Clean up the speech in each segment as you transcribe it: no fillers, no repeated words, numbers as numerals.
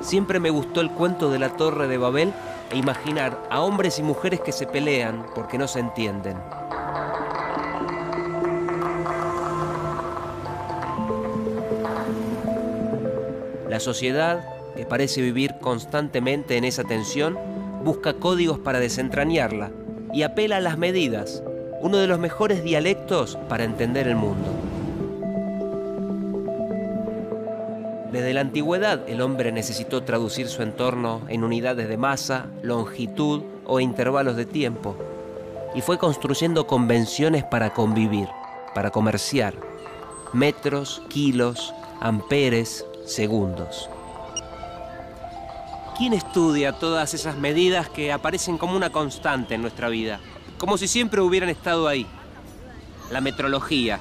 Siempre me gustó el cuento de la Torre de Babel e imaginar a hombres y mujeres que se pelean porque no se entienden. La sociedad, que parece vivir constantemente en esa tensión, busca códigos para desentrañarla y apela a las medidas, uno de los mejores dialectos para entender el mundo. Desde la antigüedad, el hombre necesitó traducir su entorno en unidades de masa, longitud o intervalos de tiempo, y fue construyendo convenciones para convivir, para comerciar, metros, kilos, amperes, segundos. ¿Quién estudia todas esas medidas que aparecen como una constante en nuestra vida? Como si siempre hubieran estado ahí. La metrología,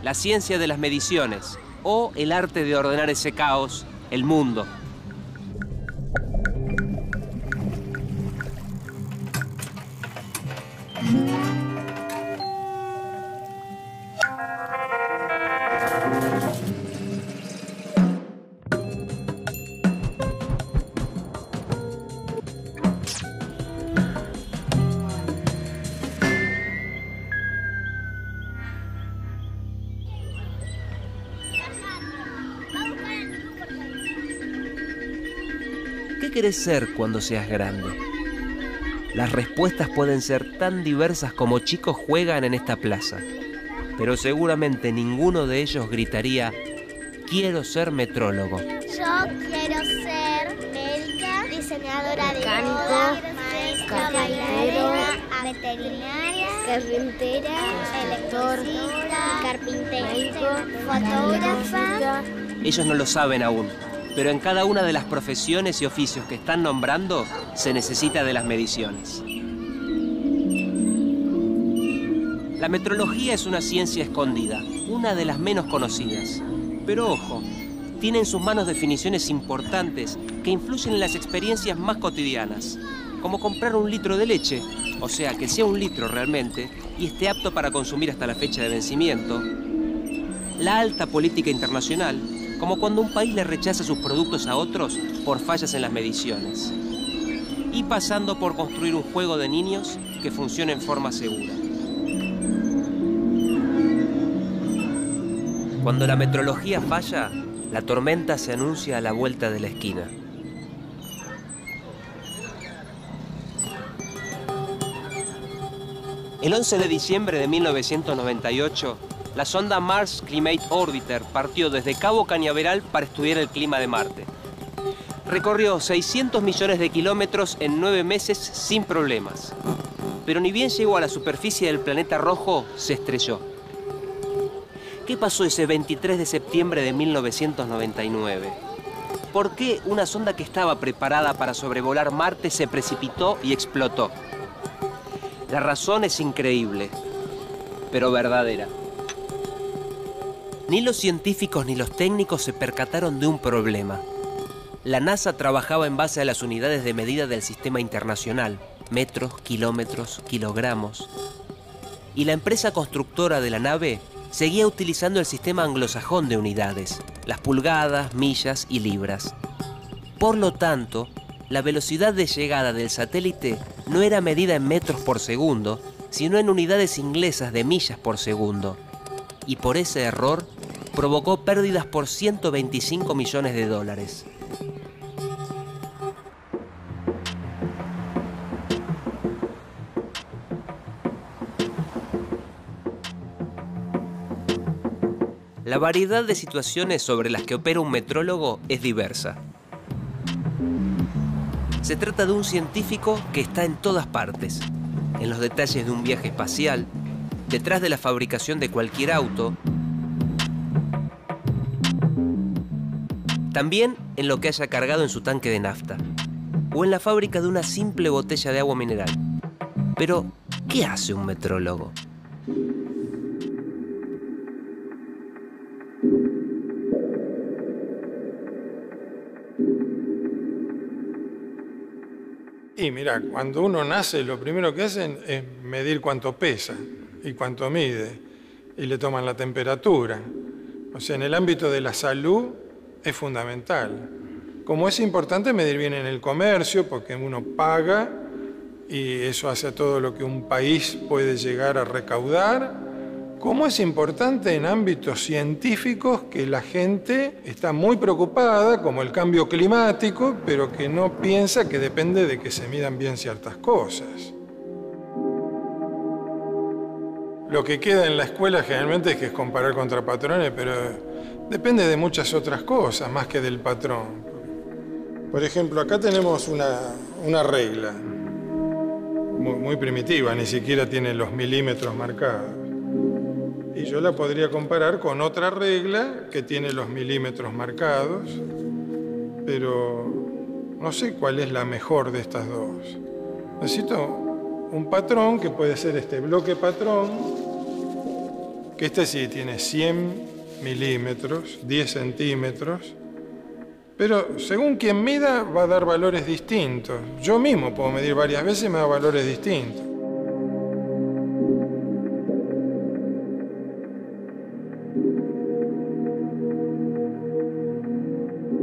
la ciencia de las mediciones o el arte de ordenar ese caos, el mundo. ¿Qué querés ser cuando seas grande? Las respuestas pueden ser tan diversas como chicos juegan en esta plaza, pero seguramente ninguno de ellos gritaría: quiero ser metrólogo. Yo quiero ser médica, diseñadora de moda, maestra, bailarina, veterinaria, carpintera, electricista, carpintera, fotógrafa. Ellos no lo saben aún, pero en cada una de las profesiones y oficios que están nombrando se necesita de las mediciones. La metrología es una ciencia escondida, una de las menos conocidas. Pero ojo, tiene en sus manos definiciones importantes que influyen en las experiencias más cotidianas, como comprar un litro de leche, o sea, que sea un litro realmente y esté apto para consumir hasta la fecha de vencimiento. La alta política internacional, como cuando un país le rechaza sus productos a otros por fallas en las mediciones. Y pasando por construir un juego de niños que funcione en forma segura. Cuando la metrología falla, la tormenta se anuncia a la vuelta de la esquina. El 11 de diciembre de 1998, la sonda Mars Climate Orbiter partió desde Cabo Cañaveral para estudiar el clima de Marte. Recorrió 600 millones de kilómetros en 9 meses sin problemas. Pero ni bien llegó a la superficie del planeta rojo, se estrelló. ¿Qué pasó ese 23 de septiembre de 1999? ¿Por qué una sonda que estaba preparada para sobrevolar Marte se precipitó y explotó? La razón es increíble, pero verdadera. Ni los científicos ni los técnicos se percataron de un problema. La NASA trabajaba en base a las unidades de medida del sistema internacional, metros, kilómetros, kilogramos. Y la empresa constructora de la nave seguía utilizando el sistema anglosajón de unidades, las pulgadas, millas y libras. Por lo tanto, la velocidad de llegada del satélite no era medida en metros por segundo, sino en unidades inglesas de millas por segundo. Y por ese error, provocó pérdidas por 125 millones de dólares. La variedad de situaciones sobre las que opera un metrólogo es diversa. Se trata de un científico que está en todas partes, en los detalles de un viaje espacial, detrás de la fabricación de cualquier auto, también en lo que haya cargado en su tanque de nafta, o en la fábrica de una simple botella de agua mineral. Pero, ¿qué hace un metrólogo? Y mira, cuando uno nace, lo primero que hacen es medir cuánto pesa y cuánto mide, y le toman la temperatura. O sea, en el ámbito de la salud es fundamental. como es importante medir bien en el comercio, porque uno paga y eso hace a todo lo que un país puede llegar a recaudar, como es importante en ámbitos científicos que la gente está muy preocupada, como el cambio climático, pero que no piensa que depende de que se midan bien ciertas cosas. Lo que queda en la escuela generalmente es que es comparar contra patrones, pero depende de muchas otras cosas, más que del patrón. Por ejemplo, acá tenemos una regla muy primitiva, ni siquiera tiene los milímetros marcados. Y yo la podría comparar con otra regla que tiene los milímetros marcados, pero no sé cuál es la mejor de estas dos. Necesito un patrón que puede ser este bloque patrón, que este sí tiene 100 milímetros, 10 centímetros, pero según quien mida va a dar valores distintos. Yo mismo puedo medir varias veces y me da valores distintos.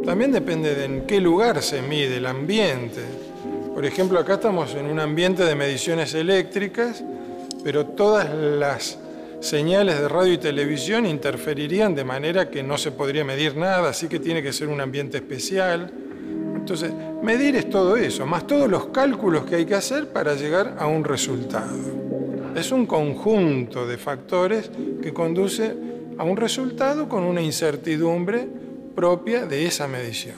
También depende de en qué lugar se mide el ambiente. Por ejemplo, acá estamos en un ambiente de mediciones eléctricas, pero todas las señales de radio y televisión interferirían de manera que no se podría medir nada, así que tiene que ser un ambiente especial. Entonces, medir es todo eso, más todos los cálculos que hay que hacer para llegar a un resultado. Es un conjunto de factores que conduce a un resultado con una incertidumbre propia de esa medición.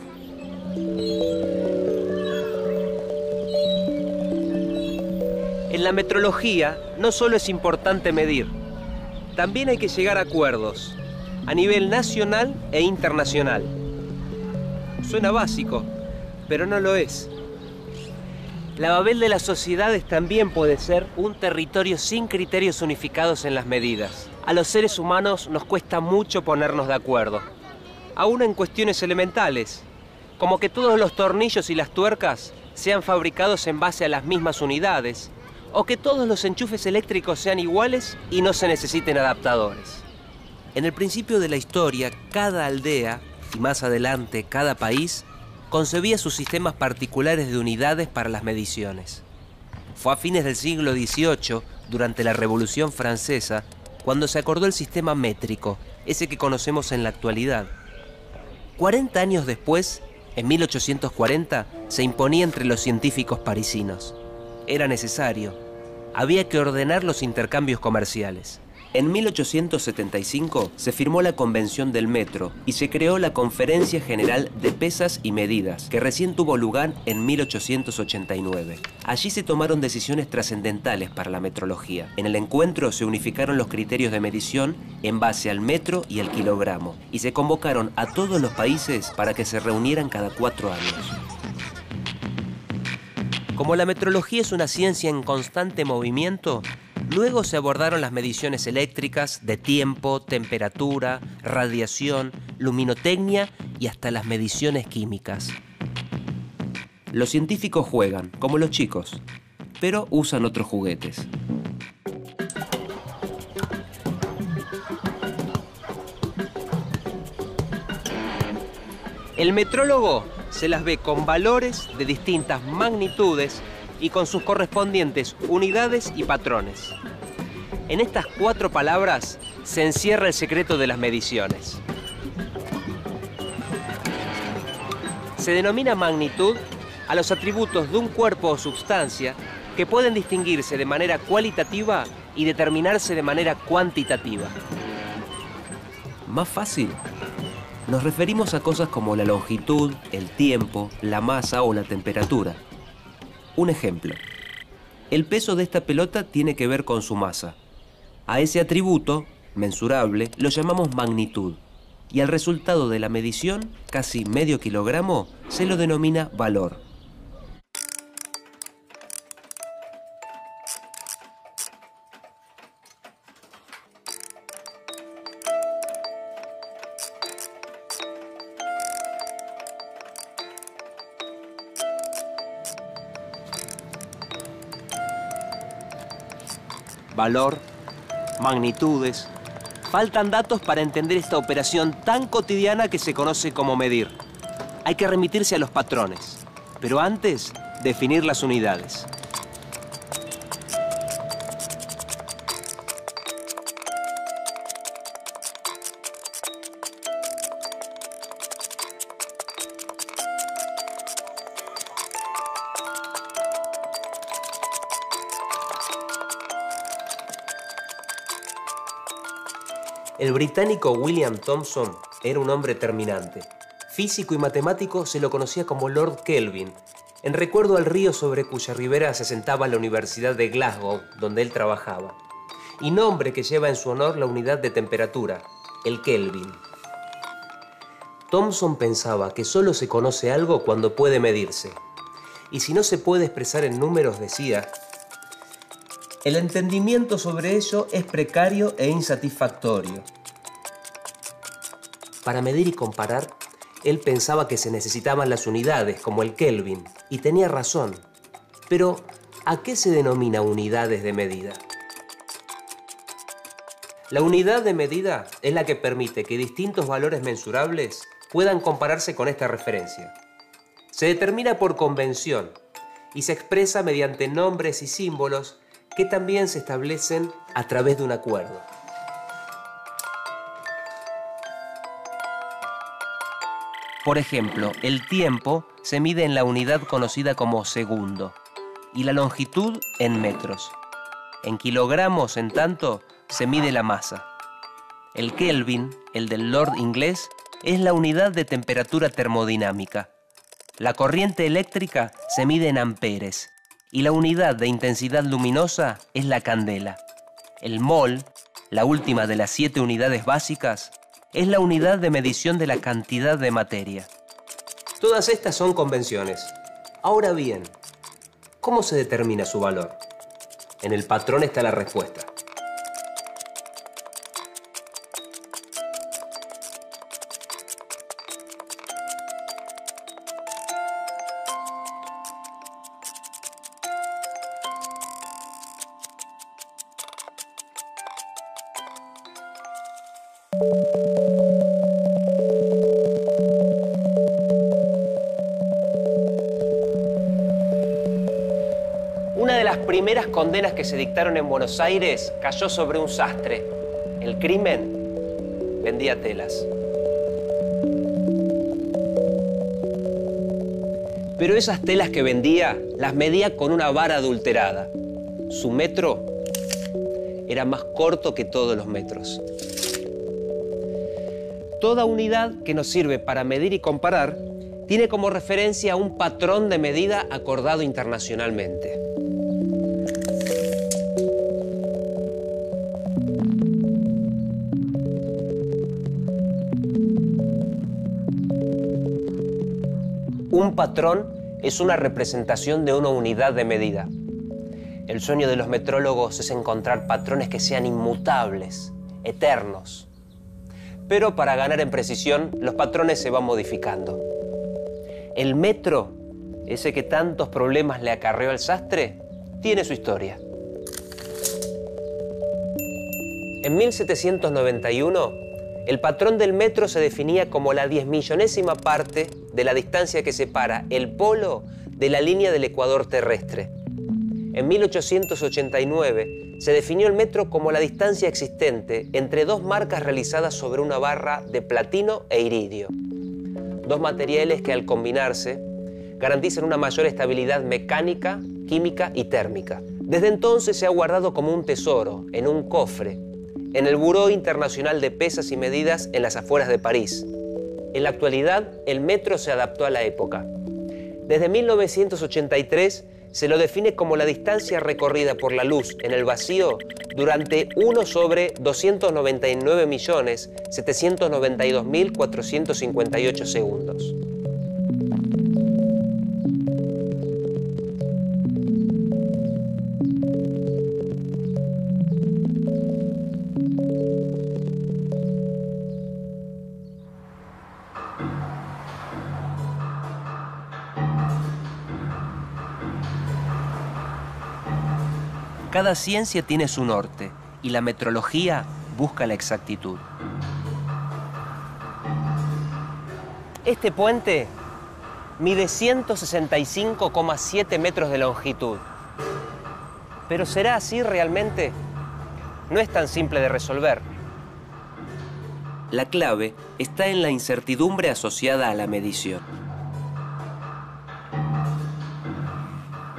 En la metrología no solo es importante medir, también hay que llegar a acuerdos a nivel nacional e internacional. Suena básico, pero no lo es. La Babel de las sociedades también puede ser un territorio sin criterios unificados en las medidas. A los seres humanos nos cuesta mucho ponernos de acuerdo, aún en cuestiones elementales, como que todos los tornillos y las tuercas sean fabricados en base a las mismas unidades, o que todos los enchufes eléctricos sean iguales y no se necesiten adaptadores. En el principio de la historia, cada aldea, y más adelante cada país, concebía sus sistemas particulares de unidades para las mediciones. Fue a fines del siglo XVIII, durante la Revolución Francesa, cuando se acordó el sistema métrico, ese que conocemos en la actualidad. 40 años después, en 1840, se imponía entre los científicos parisinos. Era necesario. Había que ordenar los intercambios comerciales. En 1875 se firmó la Convención del Metro y se creó la Conferencia General de Pesas y Medidas, que recién tuvo lugar en 1889. Allí se tomaron decisiones trascendentales para la metrología. En el encuentro se unificaron los criterios de medición en base al metro y el kilogramo, y se convocaron a todos los países para que se reunieran cada 4 años. Como la metrología es una ciencia en constante movimiento, luego se abordaron las mediciones eléctricas de tiempo, temperatura, radiación, luminotecnia y hasta las mediciones químicas. Los científicos juegan, como los chicos, pero usan otros juguetes. El metrólogo se las ve con valores de distintas magnitudes y con sus correspondientes unidades y patrones. En estas 4 palabras se encierra el secreto de las mediciones. Se denomina magnitud a los atributos de un cuerpo o substancia que pueden distinguirse de manera cualitativa y determinarse de manera cuantitativa. Más fácil. Nos referimos a cosas como la longitud, el tiempo, la masa o la temperatura. Un ejemplo. El peso de esta pelota tiene que ver con su masa. A ese atributo, mensurable, lo llamamos magnitud. Y al resultado de la medición, casi medio kilogramo, se lo denomina valor. Valor, magnitudes. Faltan datos para entender esta operación tan cotidiana que se conoce como medir. hay que remitirse a los patrones, pero antes, definir las unidades. El británico William Thomson era un hombre terminante. Físico y matemático, se lo conocía como Lord Kelvin, en recuerdo al río sobre cuya ribera se asentaba la Universidad de Glasgow, donde él trabajaba, y nombre que lleva en su honor la unidad de temperatura, el Kelvin. Thomson pensaba que solo se conoce algo cuando puede medirse, y si no se puede expresar en números, decía, el entendimiento sobre ello es precario e insatisfactorio. Para medir y comparar, él pensaba que se necesitaban las unidades, como el Kelvin, y tenía razón. Pero, ¿a qué se denomina unidades de medida? La unidad de medida es la que permite que distintos valores mensurables puedan compararse con esta referencia. Se determina por convención y se expresa mediante nombres y símbolos que también se establecen a través de un acuerdo. Por ejemplo, el tiempo se mide en la unidad conocida como segundo y la longitud en metros. En kilogramos, en tanto, se mide la masa. El Kelvin, el del Lord inglés, es la unidad de temperatura termodinámica. La corriente eléctrica se mide en amperes y la unidad de intensidad luminosa es la candela. El mol, la última de las 7 unidades básicas, es la unidad de medición de la cantidad de materia. Todas estas son convenciones. Ahora bien, ¿cómo se determina su valor? En el patrón está la respuesta. Una de las primeras condenas que se dictaron en Buenos Aires cayó sobre un sastre. El crimen: vendía telas. Pero esas telas que vendía las medía con una vara adulterada. Su metro era más corto que todos los metros. Toda unidad que nos sirve para medir y comparar tiene como referencia un patrón de medida acordado internacionalmente. Un patrón es una representación de una unidad de medida. El sueño de los metrólogos es encontrar patrones que sean inmutables, eternos. Pero para ganar en precisión, los patrones se van modificando. El metro, ese que tantos problemas le acarreó al sastre, tiene su historia. En 1791, el patrón del metro se definía como la 10.000.000ª parte de la distancia que separa el polo de la línea del ecuador terrestre. En 1889 se definió el metro como la distancia existente entre dos marcas realizadas sobre una barra de platino e iridio. Dos materiales que al combinarse garantizan una mayor estabilidad mecánica, química y térmica. Desde entonces se ha guardado como un tesoro, en un cofre, en el Buró Internacional de Pesas y Medidas en las afueras de París. En la actualidad, el metro se adaptó a la época. Desde 1983 se lo define como la distancia recorrida por la luz en el vacío durante 1 sobre 299.792.458 segundos. Cada ciencia tiene su norte y la metrología busca la exactitud. Este puente mide 165,7 metros de longitud. ¿Pero será así realmente? No es tan simple de resolver. La clave está en la incertidumbre asociada a la medición.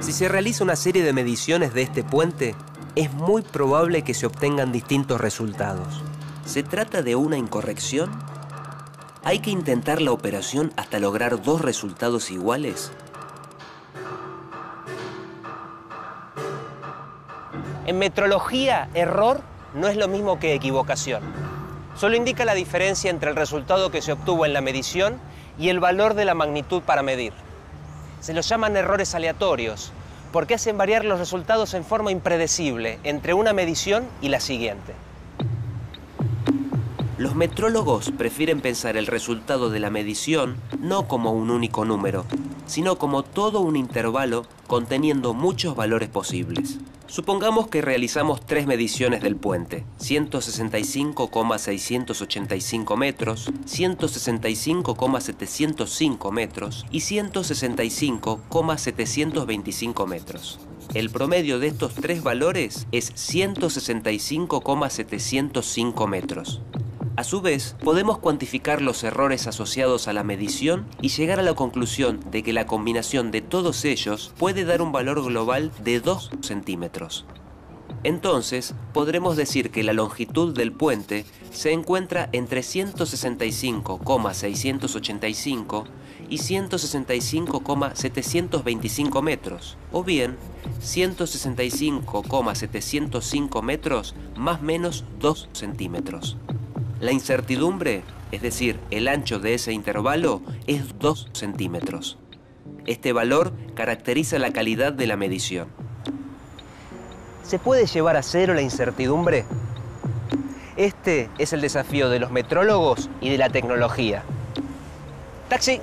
Si se realiza una serie de mediciones de este puente, es muy probable que se obtengan distintos resultados. ¿Se trata de una incorrección? ¿Hay que intentar la operación hasta lograr dos resultados iguales? En metrología, error no es lo mismo que equivocación. Solo indica la diferencia entre el resultado que se obtuvo en la medición y el valor de la magnitud para medir. Se los llaman errores aleatorios, porque hacen variar los resultados en forma impredecible entre una medición y la siguiente. Los metrólogos prefieren pensar el resultado de la medición no como un único número, sino como todo un intervalo conteniendo muchos valores posibles. Supongamos que realizamos 3 mediciones del puente, 165,685 metros, 165,705 metros y 165,725 metros. El promedio de estos 3 valores es 165,705 metros. A su vez, podemos cuantificar los errores asociados a la medición y llegar a la conclusión de que la combinación de todos ellos puede dar un valor global de 2 centímetros. Entonces, podremos decir que la longitud del puente se encuentra entre 165,685 y 165,725 metros, o bien 165,705 metros más menos 2 centímetros. La incertidumbre, es decir, el ancho de ese intervalo, es 2 centímetros. Este valor caracteriza la calidad de la medición. ¿Se puede llevar a cero la incertidumbre? Este es el desafío de los metrólogos y de la tecnología. ¡Taxi!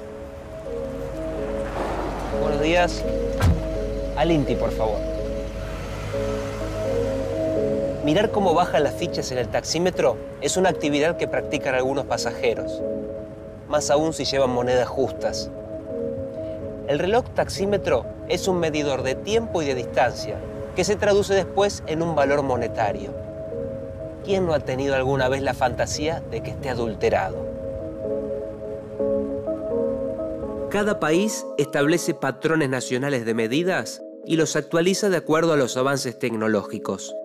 Buenos días. Al INTI, por favor. Mirar cómo bajan las fichas en el taxímetro es una actividad que practican algunos pasajeros, más aún si llevan monedas justas. El reloj taxímetro es un medidor de tiempo y de distancia que se traduce después en un valor monetario. ¿Quién no ha tenido alguna vez la fantasía de que esté adulterado? Cada país establece patrones nacionales de medidas y los actualiza de acuerdo a los avances tecnológicos.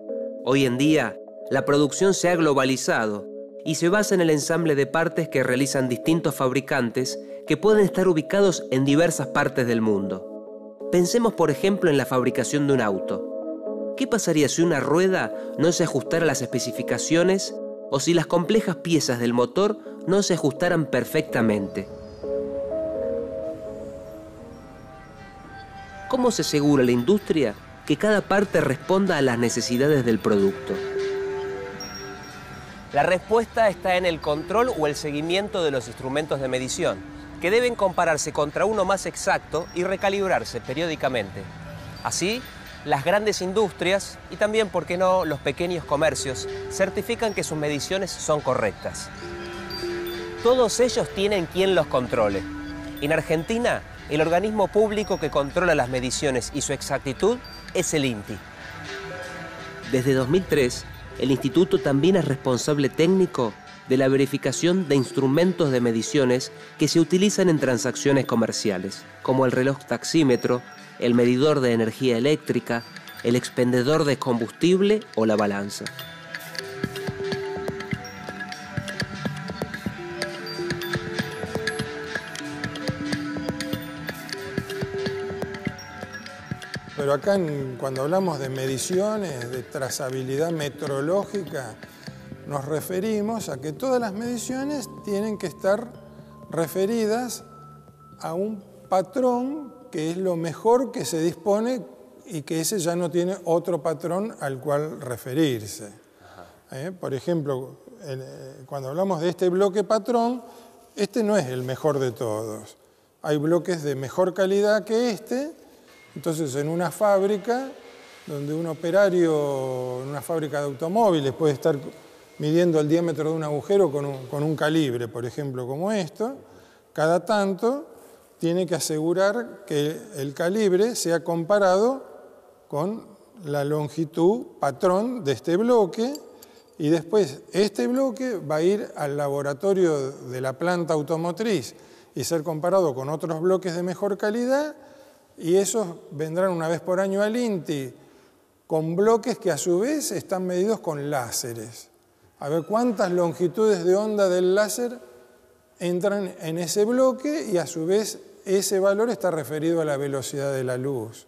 Hoy en día, la producción se ha globalizado y se basa en el ensamble de partes que realizan distintos fabricantes que pueden estar ubicados en diversas partes del mundo. Pensemos, por ejemplo, en la fabricación de un auto. ¿Qué pasaría si una rueda no se ajustara a las especificaciones o si las complejas piezas del motor no se ajustaran perfectamente? ¿Cómo se asegura la industria que cada parte responda a las necesidades del producto? La respuesta está en el control o el seguimiento de los instrumentos de medición, que deben compararse contra uno más exacto y recalibrarse periódicamente. Así, las grandes industrias y también, ¿por qué no?, los pequeños comercios certifican que sus mediciones son correctas. Todos ellos tienen quien los controle. En Argentina, el organismo público que controla las mediciones y su exactitud es el INTI. Desde 2003, el instituto también es responsable técnico de la verificación de instrumentos de mediciones que se utilizan en transacciones comerciales, como el reloj taxímetro, el medidor de energía eléctrica, el expendedor de combustible o la balanza. Pero acá, cuando hablamos de mediciones, de trazabilidad metrológica, nos referimos a que todas las mediciones tienen que estar referidas a un patrón que es lo mejor que se dispone y que ese ya no tiene otro patrón al cual referirse. Por ejemplo, cuando hablamos de este bloque patrón, este no es el mejor de todos. Hay bloques de mejor calidad que este. Entonces, en una fábrica, donde un operario, en una fábrica de automóviles, puede estar midiendo el diámetro de un agujero con un calibre, por ejemplo, como esto, cada tanto tiene que asegurar que el calibre sea comparado con la longitud patrón de este bloque, y después este bloque va a ir al laboratorio de la planta automotriz y ser comparado con otros bloques de mejor calidad, y esos vendrán una vez por año al INTI con bloques que a su vez están medidos con láseres. A ver cuántas longitudes de onda del láser entran en ese bloque, y a su vez ese valor está referido a la velocidad de la luz.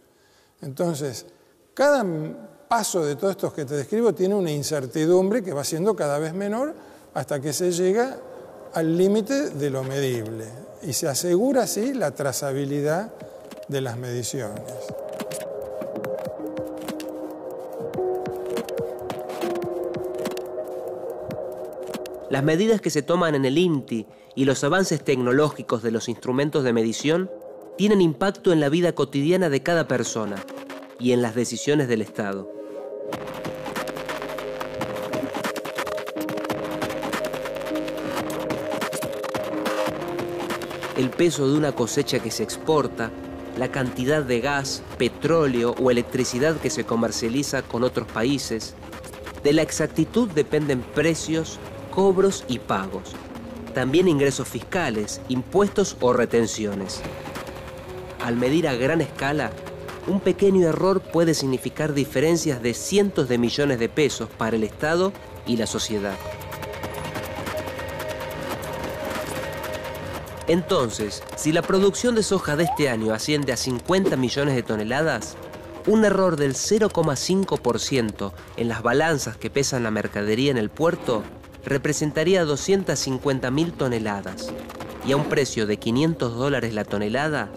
Entonces, cada paso de todos estos que te describo tiene una incertidumbre que va siendo cada vez menor hasta que se llega al límite de lo medible, y se asegura así la trazabilidad de las mediciones. Las medidas que se toman en el INTI y los avances tecnológicos de los instrumentos de medición tienen impacto en la vida cotidiana de cada persona y en las decisiones del Estado. El peso de una cosecha que se exporta, la cantidad de gas, petróleo o electricidad que se comercializa con otros países, de la exactitud dependen precios, cobros y pagos. También ingresos fiscales, impuestos o retenciones. Al medir a gran escala, un pequeño error puede significar diferencias de cientos de millones de pesos para el Estado y la sociedad. Entonces, si la producción de soja de este año asciende a 50 millones de toneladas, un error del 0,5% en las balanzas que pesan la mercadería en el puerto representaría 250.000 toneladas, y a un precio de $500 la tonelada,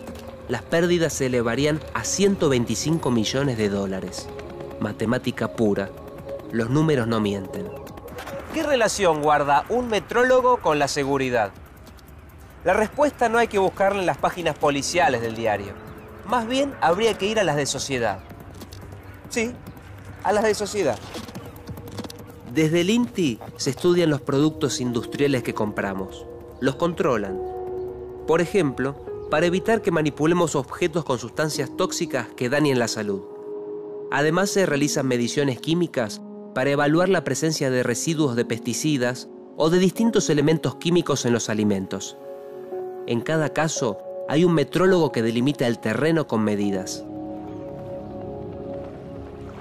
las pérdidas se elevarían a 125 millones de dólares. Matemática pura. Los números no mienten. ¿Qué relación guarda un metrólogo con la seguridad? La respuesta no hay que buscarla en las páginas policiales del diario. Más bien habría que ir a las de sociedad. Sí, a las de sociedad. Desde el INTI se estudian los productos industriales que compramos. Los controlan. Por ejemplo, para evitar que manipulemos objetos con sustancias tóxicas que dañen la salud. Además, se realizan mediciones químicas para evaluar la presencia de residuos de pesticidas o de distintos elementos químicos en los alimentos. En cada caso, hay un metrólogo que delimita el terreno con medidas.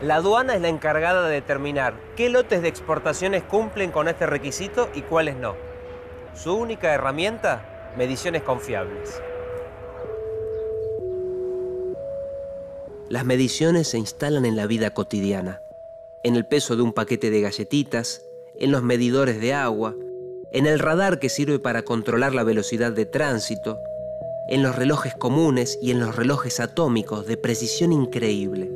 La aduana es la encargada de determinar qué lotes de exportaciones cumplen con este requisito y cuáles no. Su única herramienta, mediciones confiables. Las mediciones se instalan en la vida cotidiana, en el peso de un paquete de galletitas, en los medidores de agua, en el radar que sirve para controlar la velocidad de tránsito, en los relojes comunes y en los relojes atómicos de precisión increíble.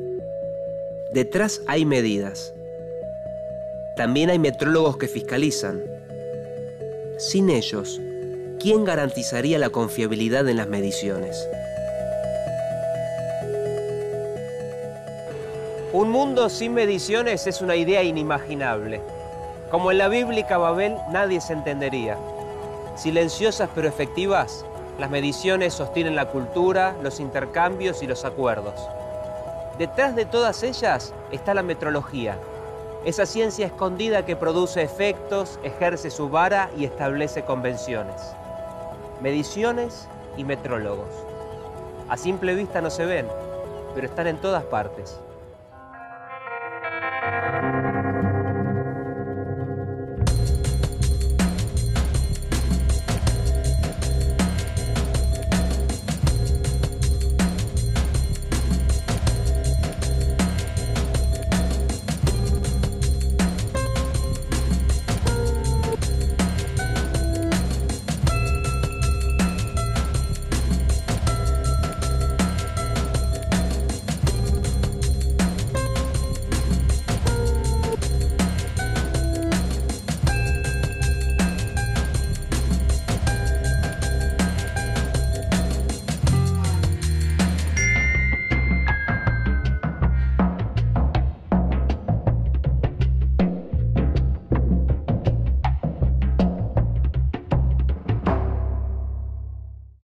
Detrás hay medidas. También hay metrólogos que fiscalizan. Sin ellos, ¿quién garantizaría la confiabilidad en las mediciones? Un mundo sin mediciones es una idea inimaginable. Como en la bíblica Babel, nadie se entendería. Silenciosas pero efectivas, las mediciones sostienen la cultura, los intercambios y los acuerdos. Detrás de todas ellas está la metrología, esa ciencia escondida que produce efectos, ejerce su vara y establece convenciones. Mediciones y metrólogos. A simple vista no se ven, pero están en todas partes.